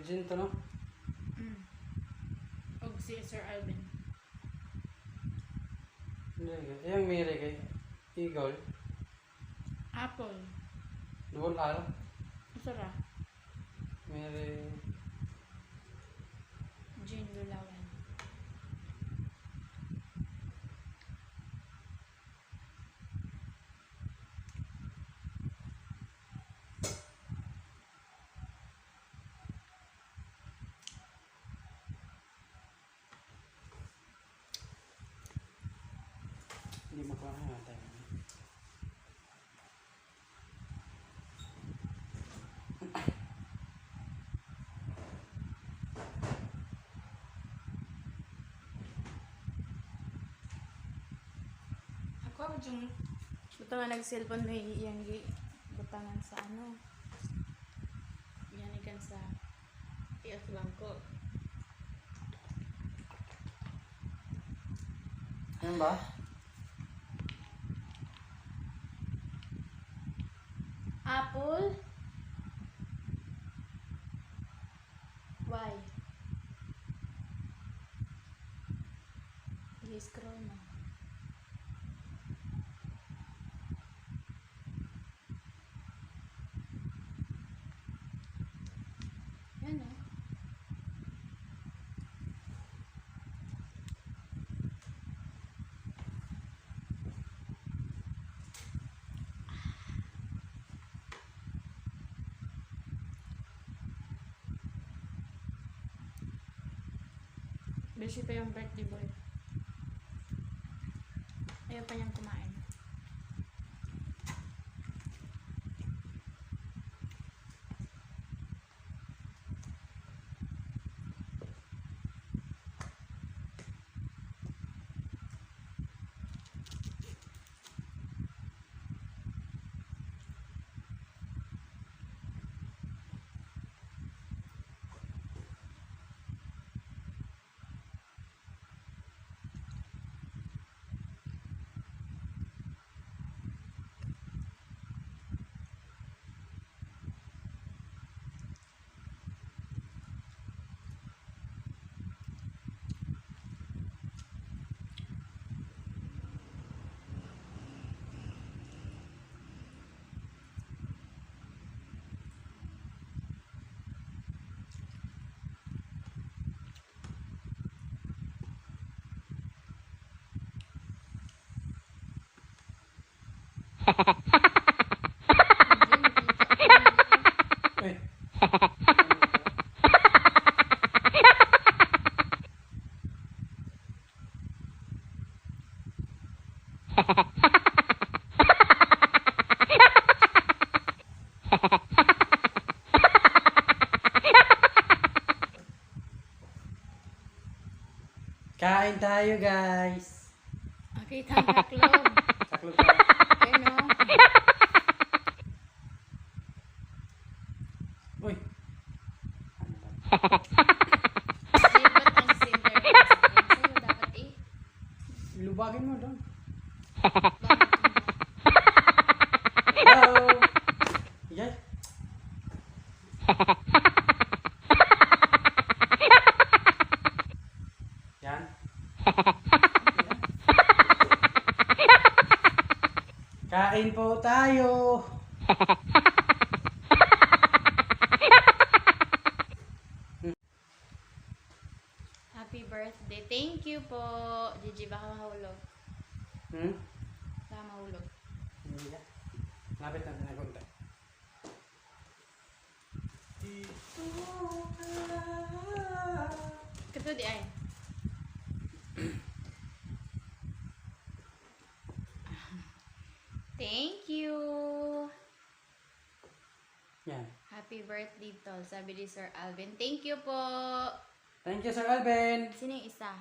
Virgin to, no? Og si Sir Alvin. Yung Mary kay Eagle. Apple. Double R. Usara. Mary. Jean Lulawan. Hindi mo pa natin. Ako yung butangan nag-cellphone na iyang butangan sa ano. Yan ikan sa TF Bangko. Ano ba? Apple. Why? I-scroll mo. Yan o. Busy pa yung birthday boy. Ayaw pa niyang kumain. Uy. Kain tayo, guys. Okay, taklog. Taklog tayo. Ayun o. Uy. Dapat ang silver. Sa'yo dapat eh. Lubagin mo doon. Bakit mo? Hello. Yes. Yan. Kain po tayo. Happy birthday. Thank you po. Gigi, baka mahulog. Baka mahulog. Hindi ka. Lapit na nagunta. Dito ka. Kato di ay. Thank you. Yan. Happy birthday to. Sabi ni Sir Alvin. Thank you po. Thank you, Sir Alvin. Sino yung isa?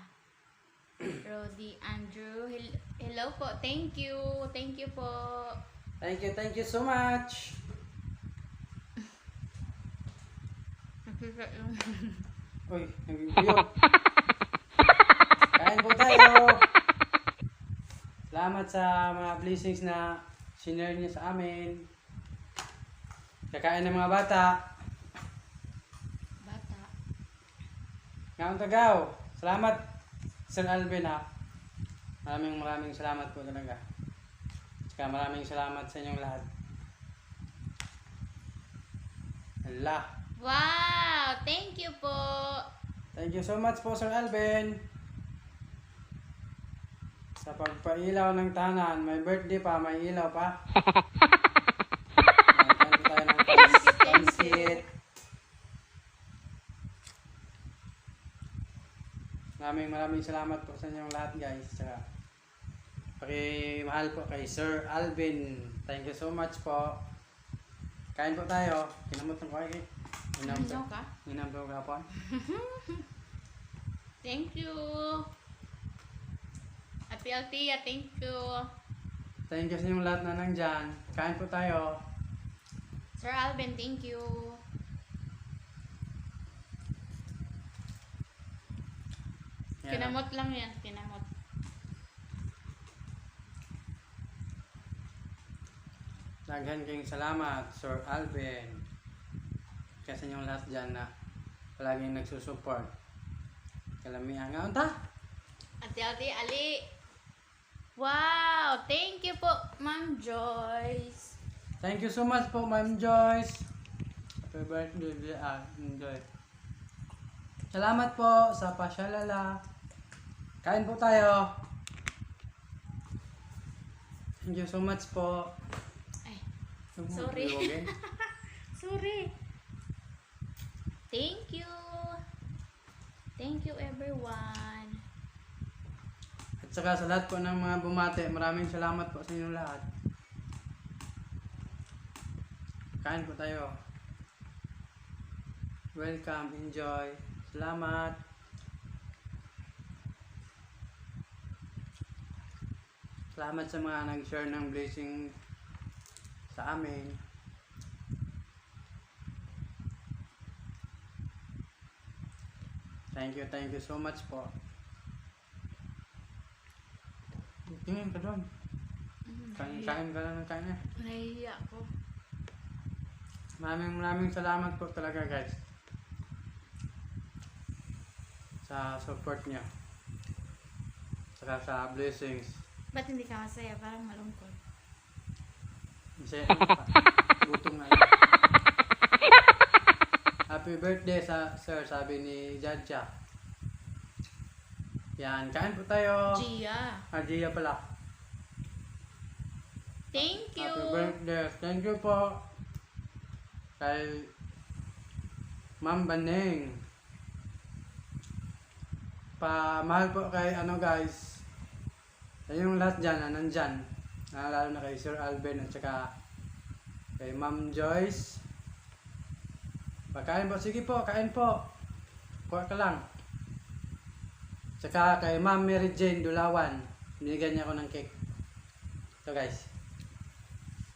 Rody Andrew. Hello po. Thank you. Thank you po. Thank you so much. Nakita yung... Uy, nag-video. Kain po tayo. Salamat sa mga blessings na sinare niyo sa amin. Kakain ng mga bata. Bata. Kaon Tagaw. Salamat, Sir Alvin ha. Maraming salamat po talaga. Tsaka maraming salamat sa inyong lahat. Allah. Wow! Thank you po! Thank you so much po, Sir Alvin. Sa pagpailaw ng tahanan, may birthday pa, may ilaw pa. Kain po tayo ng pansit. Maraming salamat po sa inyong lahat guys. Tsaka pakimahal po kay Sir Alvin. Thank you so much po. Kain po tayo. Kinamot ng kuhay. Ano ka? Inam po kapon. Thank you! Ate Altia, thank you! Thank you sa inyong lahat na nandyan. Kain po tayo. Sir Alvin, thank you! Yan. Kinamot lang yan, kinamot. Daghan kayong salamat, Sir Alvin. Kasi inyong lahat dyan na palaging nagsusupport. Kalamihan nga. Unta? Ate Alti, Ali! Wow! Thank you po, Ma'am Joyce! Thank you so much po, Ma'am Joyce. Happy birthday, enjoy. Salamat po sa pasyalala. Kain po tayo. Thank you so much po. Ay, sorry. Okay? Sorry! Thank you! Thank you everyone! At saka sa lahat po ng mga bumate, maraming salamat po sa inyong lahat. Kain po tayo. Welcome, enjoy. Salamat. Salamat sa mga nag-share ng blessing sa amin. Thank you so much po. Tingin ka doon. Kain ka lang ng kain eh. Nahihiya ko. Maraming salamat po talaga guys. Sa support niyo. Saka sa blessings. Ba't hindi ka masaya? Parang malungkot. Kasi gutom na. Happy birthday sa sir, sabi ni Jadja. Yan, kain po tayo. Gia! Gia pala. Thank you! Happy birthday. Thank you po. Kay Ma'am Baneng. Mahal po kay ano guys. Sa yung lahat dyan na nandyan. Lalo na kay Sir Alvin at saka kay Ma'am Joyce. Pagkain po. Sige po, kain po. Kuha ka lang. Saka kay Ma'am Mary Jane Dulawan. Binigyan niya ako ng cake. Ito guys.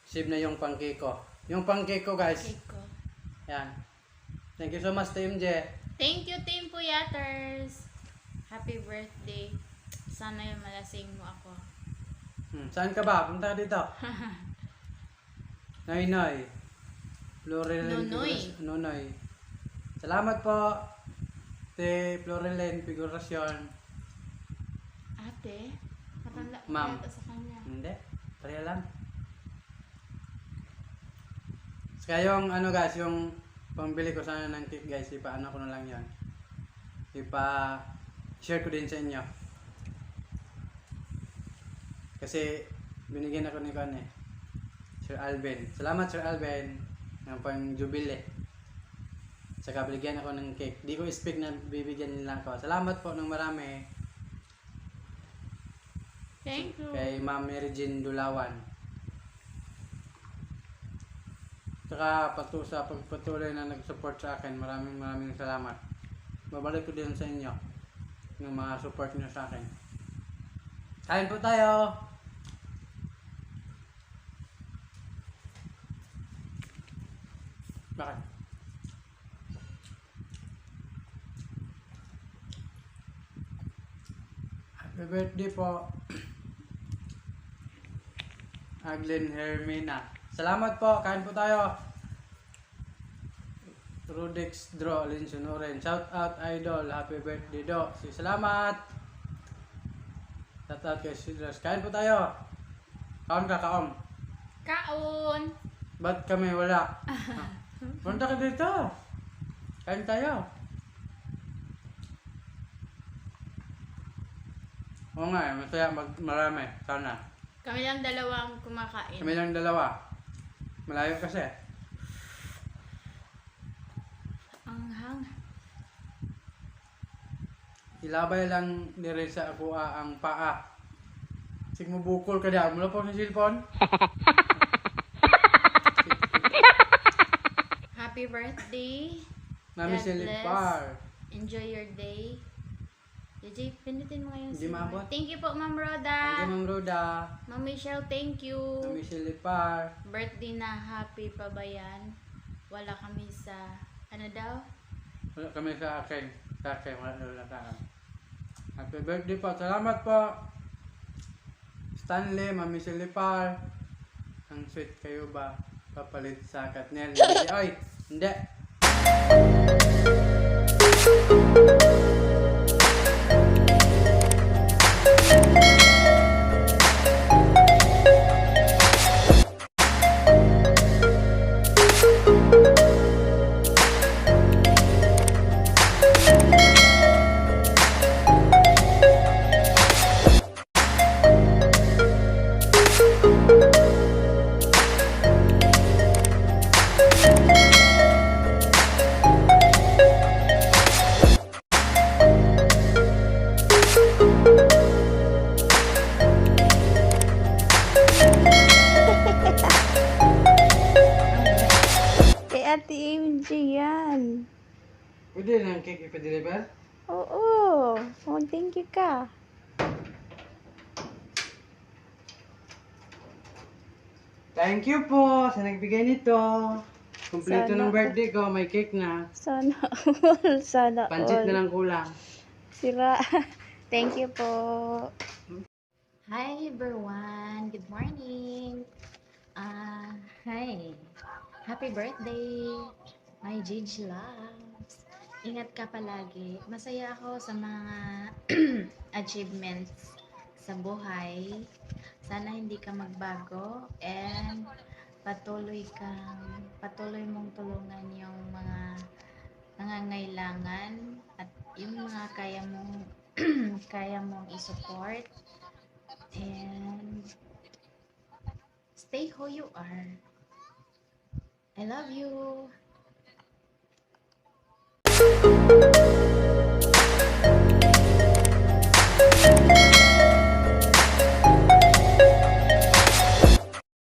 Save na yung pancake ko. Yung pancake ko guys. Cake ko. Yan. Thank you so much Team J. Thank you, Team Puyaters! Happy birthday. Sana yung malasing mo ako. Saan ka ba? Punta ka dito. Noy. Florelen Nonoy. Salamat po. Te Florelen Figurasyon. Ate? Matanda ko Ma'am. yata sa kanya. Hindi. Pareha lang. Kaya yung ano guys, yung pambili ko sana ng cake guys, ipaano ko na lang yan. Share ko din sa inyo. Kasi binigyan ako ni Sir Alvin. Salamat Sir Alvin ng pang jubilee. Saka binigyan ako ng cake. Di ko speak na bibigyan nila ako. Salamat po ng marami. Thank you. Kay Ma'am Mary Jane Dulawan. Saka sa pagpatuloy na nag-support sa akin, maraming salamat. Babalik ko din sa inyo yung mga support niyo sa akin. Kain po tayo! Bakit? Happy birthday po! Aglin Hermina. Salamat po, kain po tayo. Rudex Draw Linsunuren. Shout out idol. Happy birthday do. Salamat. Shout out kay Sidras. Kain po tayo. Kaon ka kaon. Kaon! Ba't kami wala? Punta ka dito. Kain tayo. Oo nga, masaya marami. Sana. Kami lang dalawa ang kumakain. Kami lang dalawa. Malayo kasi. Ang hang. Ilabay lang dire sa ako ang paa. Sig mo bukol ka diyan. Mula po sa cellphone. Happy birthday. Nami God si bless. Lipar. Enjoy your day. JJ, pindutin mo ngayon Hindi maabot. Thank you po, Ma'am Thank Roda. you, Ma'am Roda. Ma'am Michelle, thank you. Nami si Lipar. Birthday na happy pa ba yan? Wala kami sa, ano daw? Wala kami sa akin. Sa akin, wala sa akin. Happy birthday po. Salamat po. Stanley, Mami si Lipar. Ang sweet kayo ba? Papalit sa Katnel. Ay, hindi. Kay Ate MJ yan. Pwede lang cake ipa-deliver? Oo. Mag-thank you ka. Thank you po sa nagbigay nito. Kompleto Sana ng birthday ko, may cake na. Sana all. Sana Pansit all. na lang kulang. Sira. Thank you po. Hi everyone. Good morning. Hi. Happy birthday. My Gigi loves. Ingat ka palagi. Masaya ako sa mga achievements sa buhay. Sana hindi ka magbago and patuloy mong tulungan yung mga nangangailangan at yung mga kaya mong i-support and stay who you are. I love you.